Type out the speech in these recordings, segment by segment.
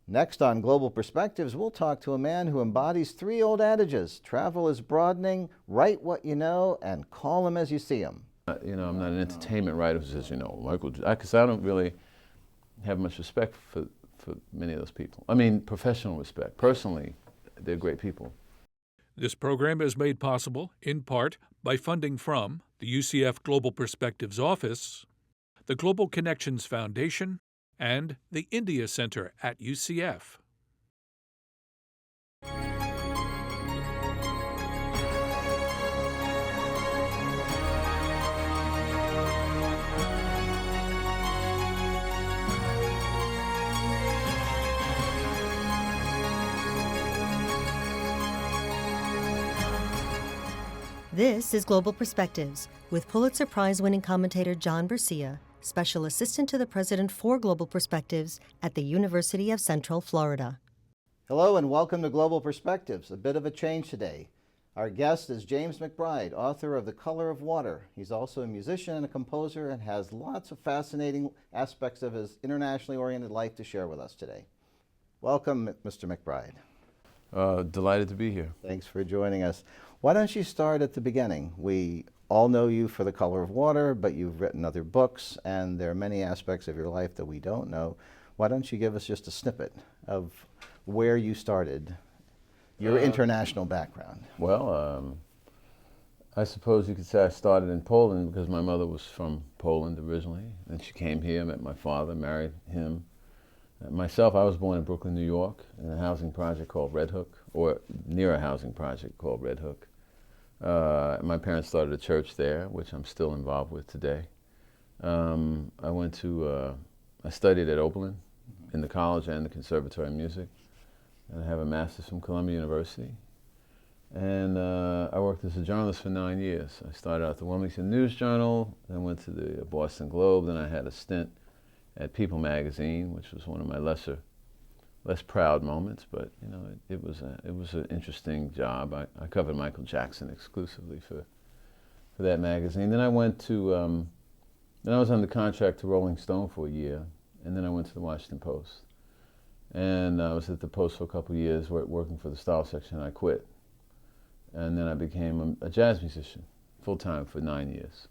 Next on Global Perspectives, we'll talk to a man who embodies three old adages: travel is broadening, write what you know, and call him as you see him. I'm not an entertainment writer who says, Michael, because I don't really have much respect for many of those people. I mean, professional respect. Personally, they're great people. This program is made possible, in part, by funding from the UCF Global Perspectives Office, the Global Connections Foundation, and the India Center at UCF. This is Global Perspectives with Pulitzer Prize-winning commentator John Bercia, Special Assistant to the President for Global Perspectives at the University of Central Florida. Hello and welcome to Global Perspectives. A bit of a change today. Our guest is James McBride, author of The Color of Water. He's also a musician and a composer and has lots of fascinating aspects of his internationally oriented life to share with us today. Welcome, Mr. McBride. Delighted to be here. Thanks for joining us. Why don't you start at the beginning? We all know you for The Color of Water, but you've written other books, and there are many aspects of your life that we don't know. Why don't you give us just a snippet of where you started, your international background? Well, I suppose you could say I started in Poland because my mother was from Poland originally. Then she came here, met my father, married him. Myself, I was born in Brooklyn, New York, in a housing project called Red Hook, or near a housing project called Red Hook. My parents started a church there, which I'm still involved with today. I studied at Oberlin in the college and the Conservatory of Music, and I have a master's from Columbia University. And I worked as a journalist for 9 years. I started out at the Wilmington News Journal, then went to the Boston Globe, then I had a stint at People magazine, which was one of my less proud moments, but it was an interesting job. I covered Michael Jackson exclusively for that magazine. Then I was under contract to Rolling Stone for a year, and then I went to the Washington Post. And I was at the Post for a couple of years working for the style section, and I quit. And then I became a jazz musician, full-time for 9 years.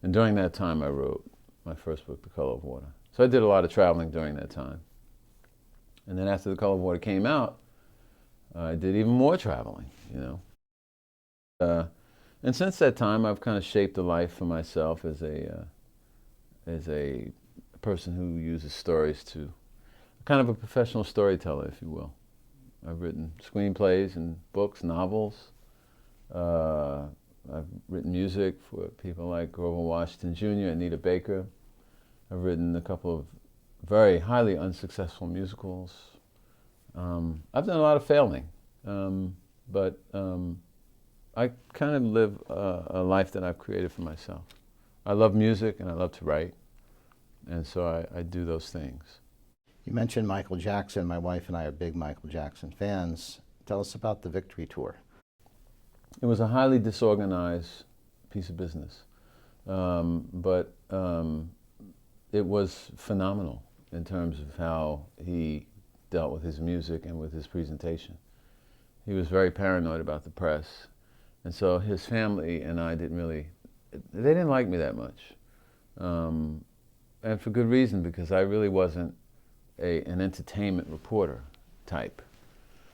And during that time I wrote my first book, The Color of Water. So I did a lot of traveling during that time. And then after The Color of Water came out, I did even more traveling, And since that time, I've kind of shaped a life for myself as a person who uses stories to, kind of a professional storyteller, if you will. I've written screenplays and books, novels. I've written music for people like Grover Washington Jr., Anita Baker. I've written a couple of very highly unsuccessful musicals. I've done a lot of failing, but I kind of live a life that I've created for myself. I love music and I love to write, and so I do those things. You mentioned Michael Jackson. My wife and I are big Michael Jackson fans. Tell us about the Victory Tour. It was a highly disorganized piece of business, but it was phenomenal in terms of how he dealt with his music and with his presentation. He was very paranoid about the press, and so his family and I they didn't like me that much. And for good reason, because I really wasn't an entertainment reporter type.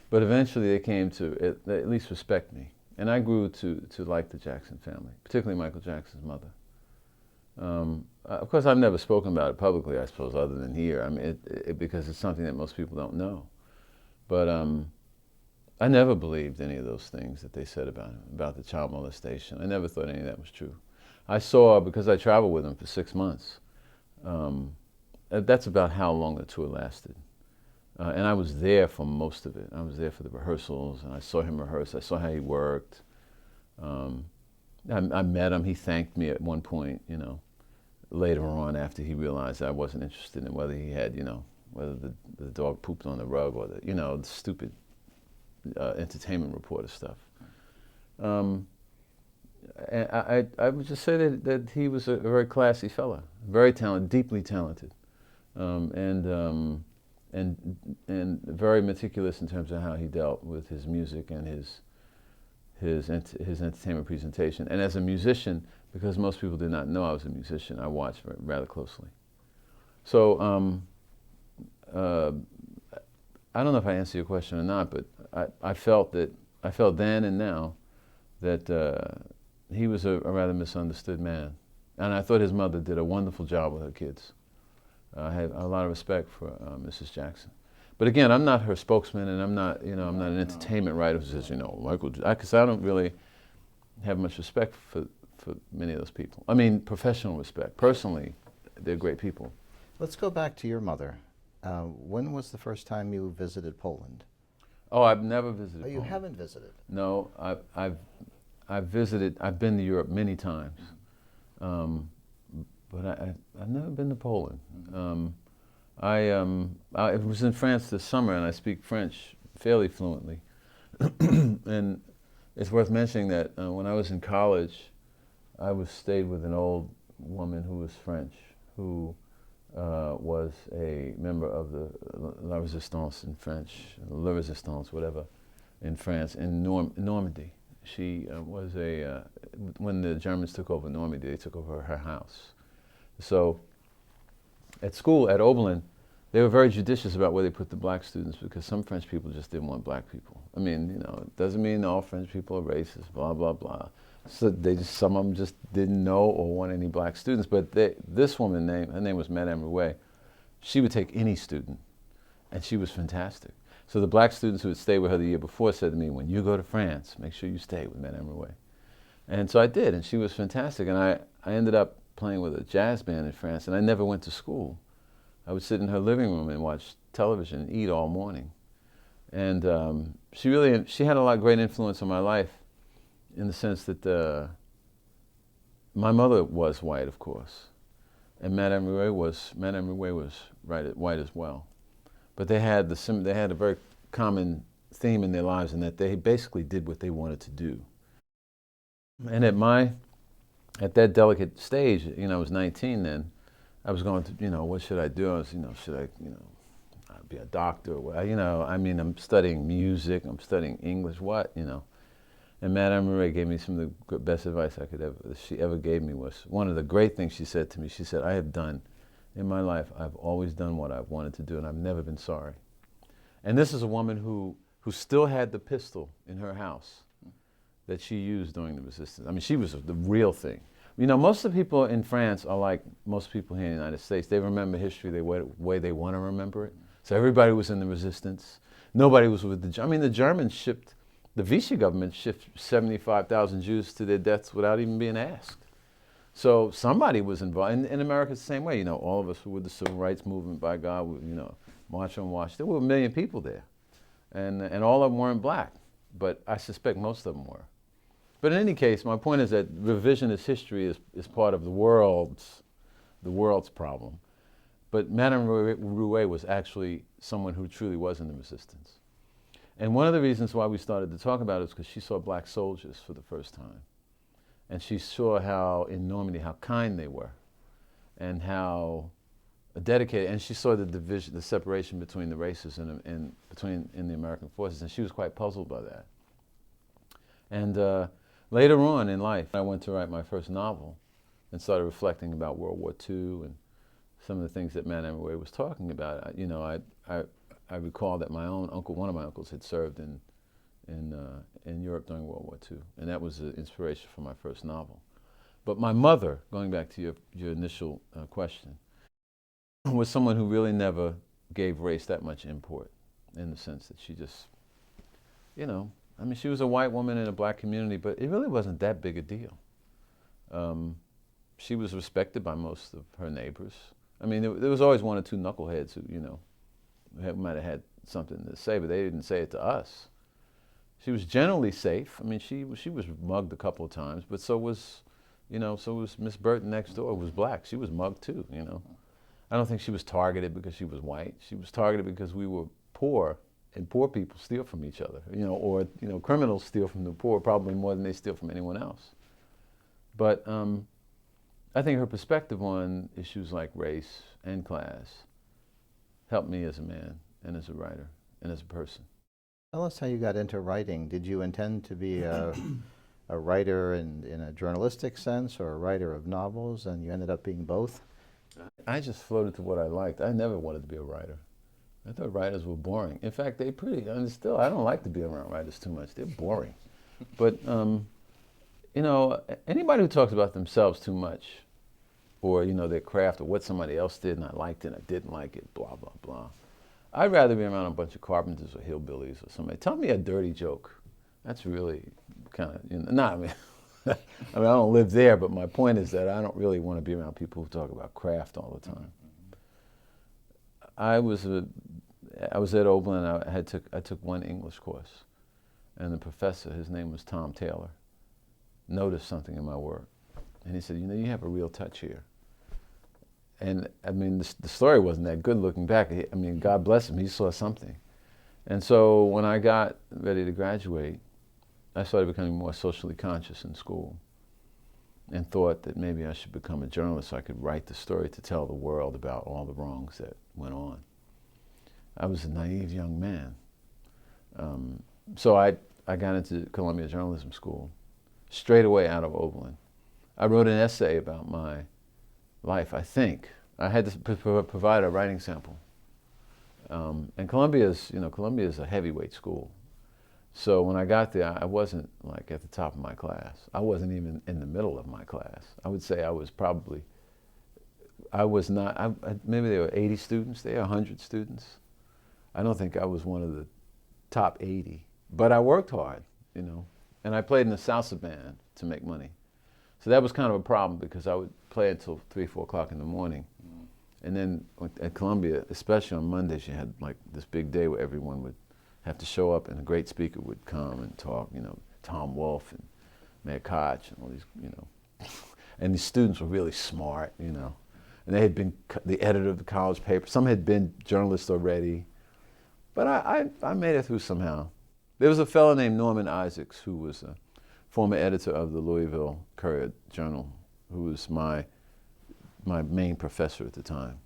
But eventually they came to at least respect me. And I grew to like the Jackson family, particularly Michael Jackson's mother. Of course, I've never spoken about it publicly, I suppose, other than here. I mean, because it's something that most people don't know. But I never believed any of those things that they said about the child molestation. I never thought any of that was true. I saw, because I traveled with them for 6 months, that's about how long the tour lasted. And I was there for most of it. I was there for the rehearsals, and I saw him rehearse. I saw how he worked. I met him. He thanked me at one point, later on, after he realized I wasn't interested in whether he had, whether the dog pooped on the rug or the stupid entertainment reporter stuff. And I would just say that he was a very classy fella, very talented, deeply talented, and and very meticulous in terms of how he dealt with his music and his entertainment presentation. And as a musician, because most people did not know I was a musician, I watched rather closely. So I don't know if I answer your question or not, but I felt then and now that he was a rather misunderstood man. And I thought his mother did a wonderful job with her kids. I had a lot of respect for Mrs. Jackson. But again, I'm not her spokesman, and I'm not an entertainment writer who says, Michael, because I don't really have much respect for many of those people. I mean, professional respect. Personally, they're great people. Let's go back to your mother. When was the first time you visited Poland? Oh, I've never visited Oh, you Poland. haven't visited? No, I've visited. I've been to Europe many times, but I've never been to Poland. I was in France this summer, and I speak French fairly fluently. And it's worth mentioning that when I was in college, I stayed with an old woman who was French, who was a member of the La Resistance in French, La Resistance, whatever, in France, in Normandy. She was when the Germans took over Normandy, they took over her house. So at school, at Oberlin, they were very judicious about where they put the black students, because some French people just didn't want black people. I mean, it doesn't mean all French people are racist, blah, blah, blah. So some of them just didn't know or want any black students. But this woman, her name was Madame Rouet, she would take any student, and she was fantastic. So the black students who had stayed with her the year before said to me, when you go to France, make sure you stay with Madame Rouet. And so I did, and she was fantastic. And I ended up playing with a jazz band in France, and I never went to school. I would sit in her living room and watch television and eat all morning. And she had a lot of great influence on my life, in the sense that my mother was white, of course, and Madame Rouet was white as well. But they had a very common theme in their lives, in that they basically did what they wanted to do. And at that delicate stage, I was 19 then. I was going to, what should I do? I was, should I, be a doctor? I'm studying music. I'm studying English. What, And Madame Rouet gave me some of the best advice she ever gave me. Was one of the great things she said to me. She said, in my life, I've always done what I've wanted to do, and I've never been sorry. And this is a woman who still had the pistol in her house that she used during the resistance. I mean, she was the real thing. Most of the people in France are like most people here in the United States. They remember history the way they want to remember it. So everybody was in the resistance. Nobody was with the Germans the Vichy government shipped 75,000 Jews to their deaths without even being asked. So somebody was involved. In America, it's the same way. All of us were with the civil rights movement, by God, March on Washington. There were 1 million people there. And all of them weren't black, but I suspect most of them were. But in any case, my point is that revisionist history is part of the world's problem. But Madame Rouet was actually someone who truly was in the resistance. And one of the reasons why we started to talk about it is because she saw black soldiers for the first time. And she saw in Normandy, how kind they were, and how dedicated, and she saw the division, the separation between the races in the American forces, and she was quite puzzled by that. And later on in life, I went to write my first novel and started reflecting about World War II and some of the things that Madame Rouet was talking about. I recall that one of my uncles had served in Europe during World War II, and that was the inspiration for my first novel. But my mother, going back to your initial question, was someone who really never gave race that much import, in the sense that she just, she was a white woman in a black community, but it really wasn't that big a deal. She was respected by most of her neighbors. There was always one or two knuckleheads who, might have had something to say, but they didn't say it to us. She was generally safe. She was mugged a couple of times, but so was Miss Burton next door, who was black. She was mugged too, I don't think she was targeted because she was white. She was targeted because we were poor, and poor people steal from each other, or criminals steal from the poor probably more than they steal from anyone else. But I think her perspective on issues like race and class helped me as a man and as a writer and as a person. Tell us how you got into writing. Did you intend to be a writer in a journalistic sense or a writer of novels, and you ended up being both? I just floated to what I liked. I never wanted to be a writer. I thought writers were boring. In fact, and still, I don't like to be around writers too much. They're boring. But, you know, anybody who talks about themselves too much, or, you know, their craft or what somebody else did and I liked it and I didn't like it, blah, blah, blah. I'd rather be around a bunch of carpenters or hillbillies or somebody. Tell me a dirty joke. That's really kind of, you know, nah, I mean, I don't live there, but my point is that I don't really want to be around people who talk about craft all the time. I was at Oberlin. I took one English course, and the professor, his name was Tom Taylor, noticed something in my work, and he said, "You know, you have a real touch here." And I mean, the story wasn't that good looking back. I mean, God bless him, he saw something. And so when I got ready to graduate, I started becoming more socially conscious in school, and thought that maybe I should become a journalist so I could write the story to tell the world about all the wrongs that went on. I was a naive young man. So I got into Columbia Journalism School straight away out of Oberlin. I wrote an essay about my life, I think. I had to provide a writing sample. And Columbia's a heavyweight school. So when I got there, I wasn't like at the top of my class. I wasn't even in the middle of my class. I would say I was not, maybe there were 80 students there, 100 students. I don't think I was one of the top 80, but I worked hard, you know, and I played in the salsa band to make money. So that was kind of a problem because I would play until 3, 4 o'clock in the morning. And then at Columbia, especially on Mondays, you had like this big day where everyone would have to show up and a great speaker would come and talk, you know, Tom Wolfe and Mayor Koch and all these, you know. And these students were really smart, you know. And they had been the editor of the college paper. Some had been journalists already. But I made it through somehow. There was a fellow named Norman Isaacs who was a former editor of the Louisville Courier-Journal, who was my main professor at the time.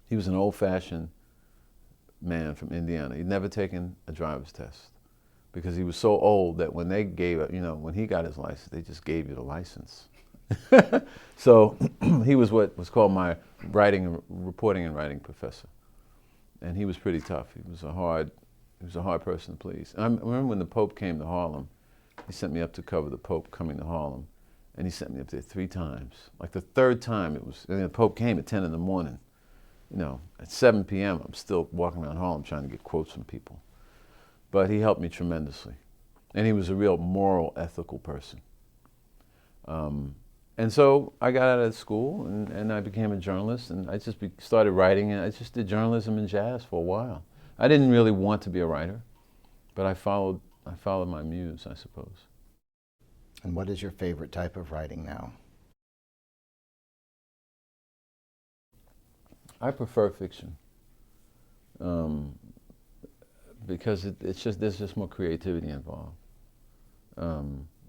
He was an old-fashioned man from Indiana. He'd never taken a driver's test because he was so old that when they gave it, you know, when he got his license, they just gave you the license. So he was what was called my reporting and writing professor. And he was pretty tough. He was a hard person to please. And I remember when the Pope came to Harlem, he sent me up to cover the Pope coming to Harlem. And he sent me up there 3 times. Like the 3rd time and the Pope came at 10 in the morning. You know, at 7 p.m. I'm still walking around Harlem trying to get quotes from people. But he helped me tremendously. And he was a real moral, ethical person. And so I got out of school and I became a journalist and I just started writing and I just did journalism and jazz for a while. I didn't really want to be a writer, but I followed my muse, I suppose. And what is your favorite type of writing now? I prefer fiction because there's just more creativity involved.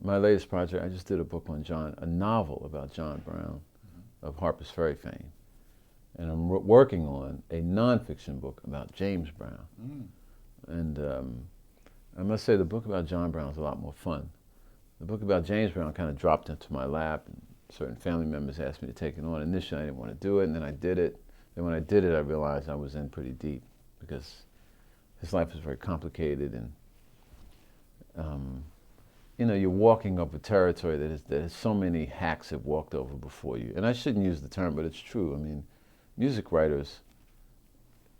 My latest project, I just did a novel about John Brown of Harper's Ferry fame. And I'm working on a nonfiction book about James Brown. And I must say the book about John Brown is a lot more fun. The book about James Brown kind of dropped into my lap and certain family members asked me to take it on. Initially I didn't want to do it and then I did it. And when I did it I realized I was in pretty deep because his life was very complicated and you know, you're walking over territory that has so many hacks have walked over before you. And I shouldn't use the term, but it's true. I mean, music writers,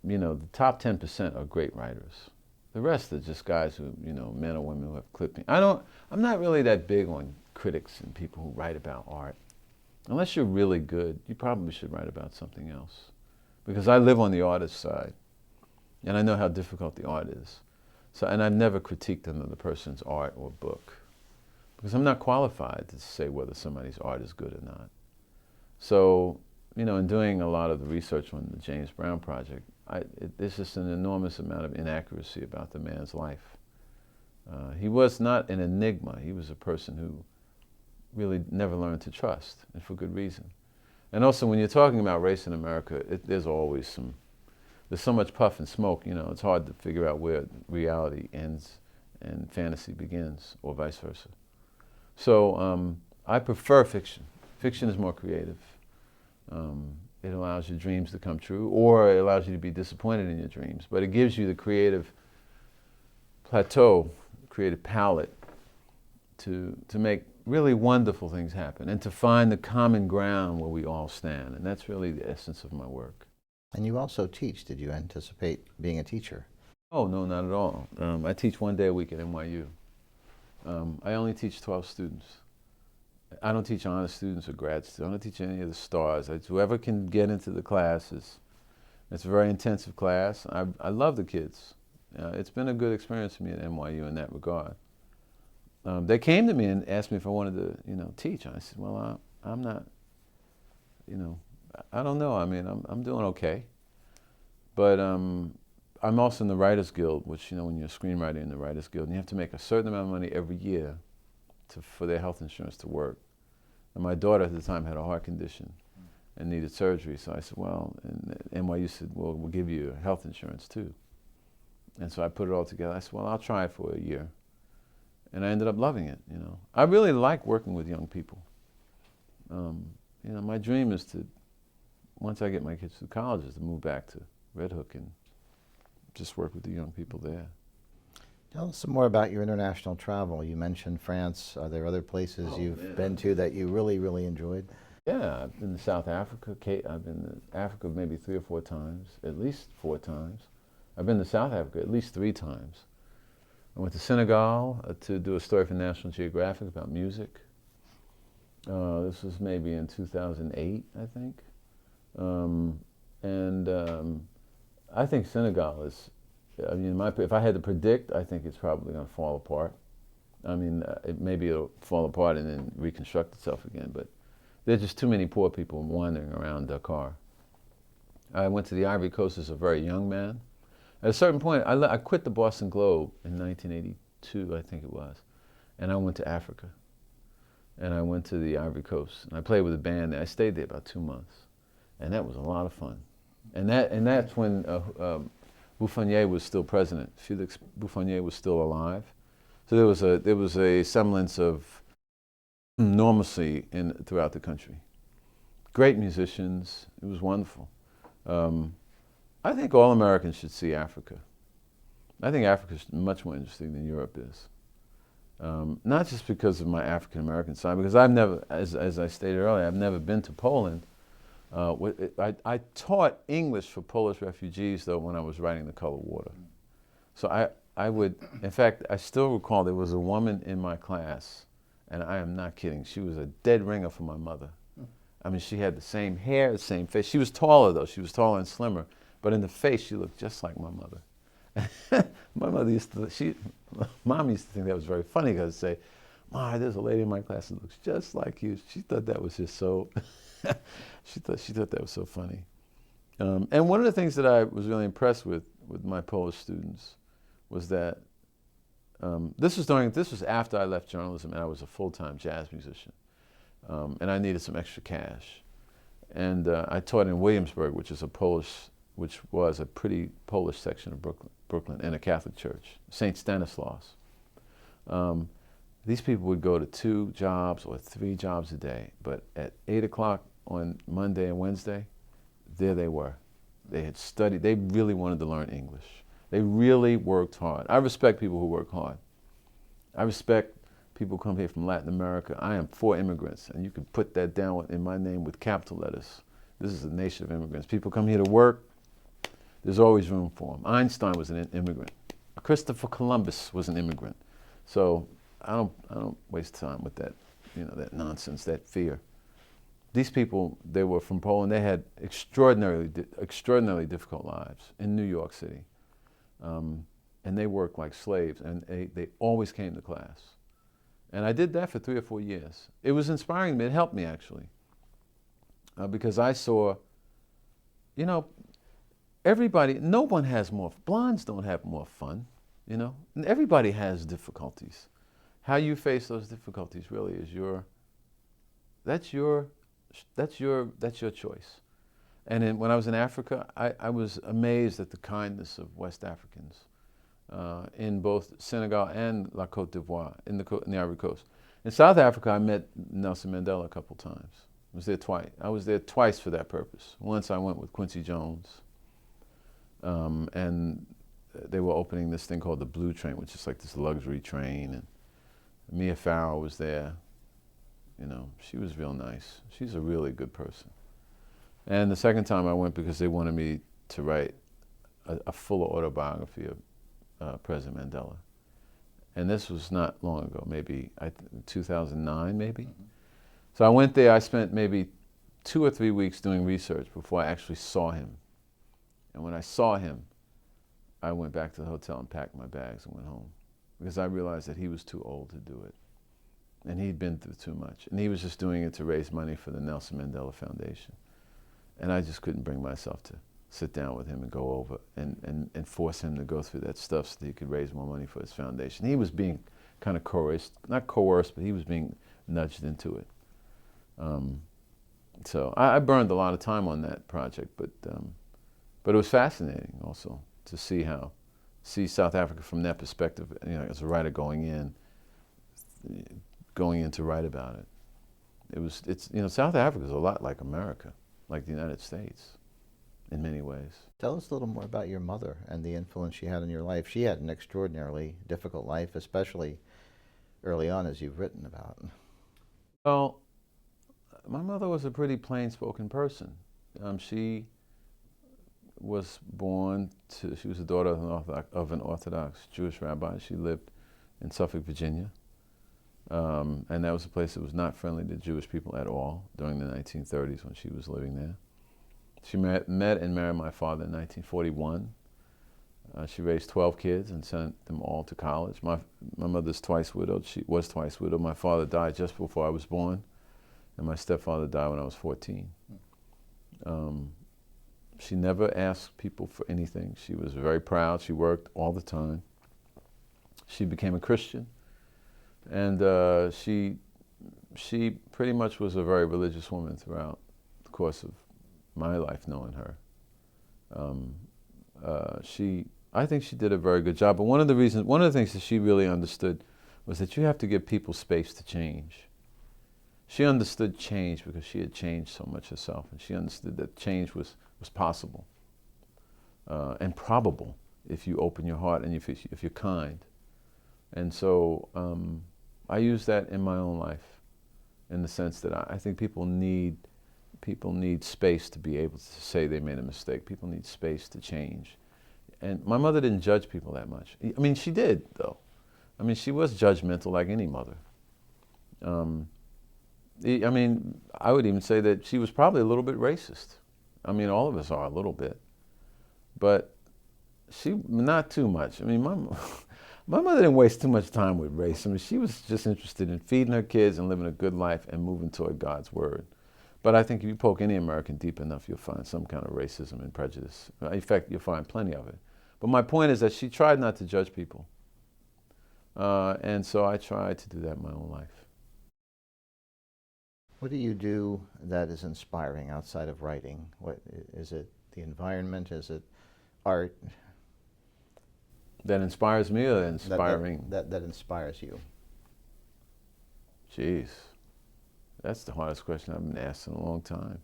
you know, the top 10% are great writers. The rest are just guys who, you know, men or women who have clipping. I'm not really that big on critics and people who write about art. Unless you're really good, you probably should write about something else. Because I live on the artist side, and I know how difficult the art is. So, and I've never critiqued another person's art or book. Because I'm not qualified to say whether somebody's art is good or not. So, you know, in doing a lot of the research on the James Brown project, there's just an enormous amount of inaccuracy about the man's life. He was not an enigma. He was a person who really never learned to trust, and for good reason. And also, when you're talking about race in America, there's always there's so much puff and smoke, it's hard to figure out where reality ends and fantasy begins, or vice versa. So I prefer fiction. Fiction is more creative. It allows your dreams to come true, or it allows you to be disappointed in your dreams. But it gives you the creative plateau, creative palette to make really wonderful things happen and to find the common ground where we all stand. And that's really the essence of my work. And you also teach. Did you anticipate being a teacher? Oh, no, not at all. I teach 1 day a week at NYU. I only teach 12 students. I don't teach honor students or grad students. I don't teach any of the stars. Whoever can get into the classes. It's a very intensive class. I love the kids. It's been a good experience for me at NYU in that regard. They came to me and asked me if I wanted to, teach. I said, well, I'm not, I don't know. I mean, I'm doing okay. But I'm also in the Writers Guild, which, when you're a screenwriter in the Writers Guild, and you have to make a certain amount of money every year for their health insurance to work. And my daughter at the time had a heart condition and needed surgery. So I said, well, and NYU said, well, we'll give you health insurance too. And so I put it all together. I said, well, I'll try it for a year. And I ended up loving it, I really like working with young people. My dream is to, once I get my kids through college, is to move back to Red Hook and just work with the young people there. Tell us some more about your international travel. You mentioned France. Are there other places you've been to that you really, really enjoyed? Yeah, I've been to South Africa. I've been to Africa maybe 3 or 4 times, at least 4 times. I've been to South Africa at least 3 times. I went to Senegal to do a story for National Geographic about music. This was maybe in 2008, I think. I think Senegal is, if I had to predict, I think it's probably going to fall apart. Maybe it'll fall apart and then reconstruct itself again, but there's just too many poor people wandering around Dakar. I went to the Ivory Coast as a very young man. At a certain point, I quit the Boston Globe in 1982, I think it was, and I went to Africa. And I went to the Ivory Coast, and I played with a band there. I stayed there about 2 months, and that was a lot of fun. And that's when Bouffonnier was still president. Felix Bouffonnier was still alive, so there was a semblance of normalcy throughout the country. Great musicians. It was wonderful. I think all Americans should see Africa. I think Africa is much more interesting than Europe is. Not just because of my African American side, because I've never, as I stated earlier, I've never been to Poland. I taught English for Polish refugees, though, when I was writing The Color of Water. So I would, in fact, I still recall there was a woman in my class, and I am not kidding, she was a dead ringer for my mother. She had the same hair, the same face. She was taller, though. She was taller and slimmer. But in the face, she looked just like my mother. My mother Mom used to think that was very funny, because I'd say, Ma, there's a lady in my class that looks just like you. She thought that was just so, she thought that was so funny. And one of the things that I was really impressed with my Polish students was that this was after I left journalism and I was a full-time jazz musician. And I needed some extra cash. And I taught in Williamsburg, which was a pretty Polish section of Brooklyn, and a Catholic church, St. Stanislaus. These people would go to 2 jobs or 3 jobs a day, but at 8 o'clock on Monday and Wednesday, there they were. They had studied, they really wanted to learn English. They really worked hard. I respect people who work hard. I respect people who come here from Latin America. I am for immigrants, and you can put that down in my name with capital letters. This is a nation of immigrants. People come here to work. There's always room for them. Einstein was an immigrant. Christopher Columbus was an immigrant. So I don't waste time with that, that nonsense, that fear. These people, they were from Poland. They had extraordinarily difficult lives in New York City. And they worked like slaves, and they always came to class. And I did that for 3 or 4 years. It was inspiring me. It helped me, actually. Because I saw, no one has more, blondes don't have more fun, And everybody has difficulties. How you face those difficulties really is that's your choice. And when I was in Africa, I was amazed at the kindness of West Africans in both Senegal and La Côte d'Ivoire, in the Ivory Coast. In South Africa, I met Nelson Mandela a couple times. I was there twice. I was there twice for that purpose. Once I went with Quincy Jones, and they were opening this thing called the Blue Train, which is like this luxury train, and Mia Farrow was there. You know, she was real nice. She's a really good person. And the second time I went because they wanted me to write a fuller autobiography of President Mandela. And this was not long ago, maybe 2009 maybe. Mm-hmm. So I went there, I spent maybe 2 or 3 weeks doing research before I actually saw him. And when I saw him, I went back to the hotel and packed my bags and went home, because I realized that he was too old to do it. And he'd been through too much. And he was just doing it to raise money for the Nelson Mandela Foundation. And I just couldn't bring myself to sit down with him and go over and force him to go through that stuff so that he could raise more money for his foundation. He was being kind of coerced, not coerced, but he was being nudged into it. So I burned a lot of time on that project, but it was fascinating also to see South Africa from that perspective, you know, as a writer going in to write about it. It's you know, South Africa is a lot like America, like the United States in many ways. Tell us a little more about your mother and the influence she had in your life. She had an extraordinarily difficult life, especially early on, as you've written about. Well, my mother was a pretty plain-spoken person. She was she was the daughter of an Orthodox Jewish rabbi. She lived in Suffolk, Virginia. And that was a place that was not friendly to Jewish people at all during the 1930s when she was living there. She met and married my father in 1941. She raised 12 kids and sent them all to college. My mother's twice widowed. She was twice widowed. My father died just before I was born, and my stepfather died when I was 14. She never asked people for anything. She was very proud. She worked all the time. She became a Christian. And she pretty much was a very religious woman throughout the course of my life knowing her. I think she did a very good job. But one of the things that she really understood was that you have to give people space to change. She understood change because she had changed so much herself, and she understood that change was possible and probable if you open your heart and if you're kind. And so I use that in my own life, in the sense that I think people need space to be able to say they made a mistake. People need space to change. And my mother didn't judge people that much. I mean, she did, though. I mean, she was judgmental like any mother. I mean, I would even say that she was probably a little bit racist. I mean, all of us are a little bit. But not too much. I mean, my mother didn't waste too much time with race. I mean, she was just interested in feeding her kids and living a good life and moving toward God's word. But I think if you poke any American deep enough, you'll find some kind of racism and prejudice. In fact, you'll find plenty of it. But my point is that she tried not to judge people. And so I tried to do that in my own life. What do you do that is inspiring outside of writing? What is it? The environment? Is it art? That inspires me, or inspiring? That inspires you. Jeez, that's the hardest question I've been asked in a long time.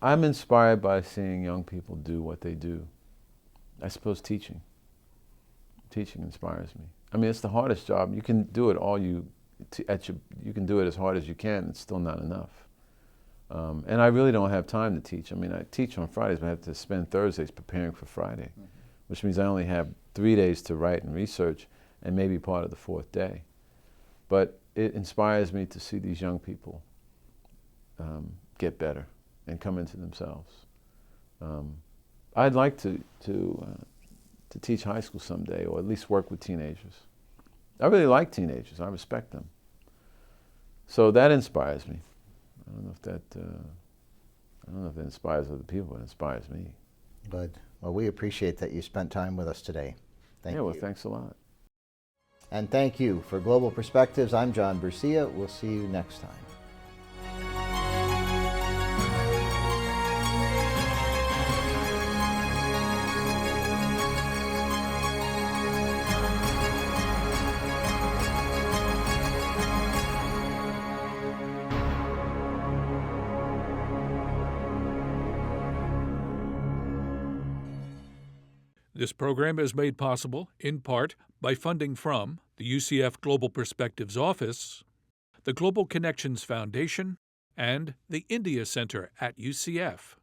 I'm inspired by seeing young people do what they do. I suppose teaching inspires me. I mean, it's the hardest job. You can do it you can do it as hard as you can. It's still not enough. And I really don't have time to teach. I mean, I teach on Fridays, but I have to spend Thursdays preparing for Friday, which means I only have 3 days to write and research, and maybe part of the 4th day. But it inspires me to see these young people get better and come into themselves. I'd like to teach high school someday, or at least work with teenagers. I really like teenagers. I respect them. So that inspires me. I don't know if that inspires other people, but it inspires me. Good. Well, we appreciate that you spent time with us today. Thank you. Yeah, well, thanks a lot. And thank you. For Global Perspectives, I'm John Bercia. We'll see you next time. This program is made possible in part by funding from the UCF Global Perspectives Office, the Global Connections Foundation, and the India Center at UCF.